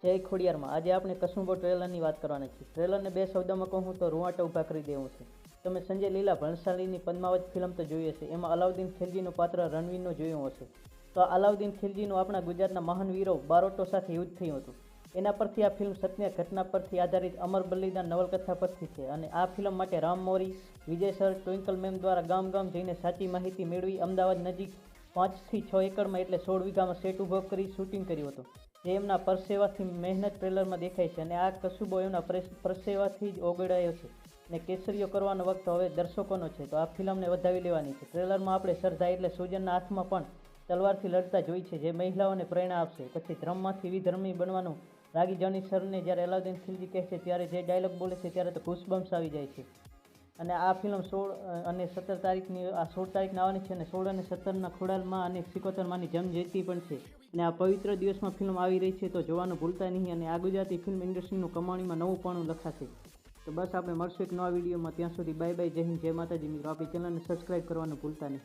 જય ખોડિયારમાં આજે આપણે કસુંબો ટ્રેલરની વાત કરવાની છે। ટ્રેલરને બે શબ્દોમાં કહું તો રૂવાટા ઊભા કરી દેવું છે। તમે સંજય લીલા ભણસાલીની પદ્માવત ફિલ્મ તો જોઈ હશે, એમાં અલાઉદ્દીન ખિલજીનું પાત્ર રણવીરનું જોયું હશે। તો અલાઉદ્દીન ખિલજીનું આપણા ગુજરાતના મહાન વીરો બારોટો સાથે યુદ્ધ થયું હતું, એના પરથી આ ફિલ્મ સત્ય ઘટના પરથી આધારિત અમર બલિદાન નવલકથા પરથી છે। અને આ ફિલ્મ માટે રામ મોરી, વિજય સર, ટ્વિંકલ મેમ દ્વારા ગામ ગામ જઈને સાચી માહિતી મેળવી અમદાવાદ નજીક 5 થી 6 એકડમાં એટલે 16 વીઘામાં સેટ ઊભો કરી શૂટિંગ કર્યું હતું, જે એમના પરસેવાથી મહેનત ટ્રેલરમાં દેખાય છે। અને આ કસુંબો એમના પરસેવાથી જ ઓગળાયો છે અને કેસરીઓ કરવાનો વખત હવે દર્શકોનો છે, તો આ ફિલ્મને વધાવી લેવાની છે। ટ્રેલરમાં આપણે સરદાર એટલે સુજનના હાથમાં પણ તલવારથી લડતા જોઈ છે, જે મહિલાઓને પ્રેરણા આપશે। પછી ધર્મમાંથી વિધર્મી બનવાનું રાગી જાની સરને જ્યારે અલાઉદ્દીન ખિલજી કહે છે ત્યારે જે ડાયલોગ બોલે છે ત્યારે તો ઘૂસબમ્સ આવી જાય છે। અને આ ફિલ્મ 16 અને 17 તારીખની 16 તારીખના આવવાની છે અને 16 અને 17ના ખોડાલમાં અને સિકોતરમાંની જમ જયંતિ પણ છે અને આ પવિત્ર દિવસમાં ફિલ્મ આવી રહી છે, તો જોવાનું ભૂલતા નહીં। અને આ ગુજરાતી ફિલ્મ ઇન્ડસ્ટ્રીનું કમાણીમાં નવું પણ લખાશે। તો બસ આપણે મળશું એક નવા વિડીયોમાં, ત્યાં સુધી બાય બાય, જય હિન્દ, જય માતાજી મિત્રો। આપણી ચેનલને સબસ્ક્રાઈબ કરવાનું ભૂલતા નહીં।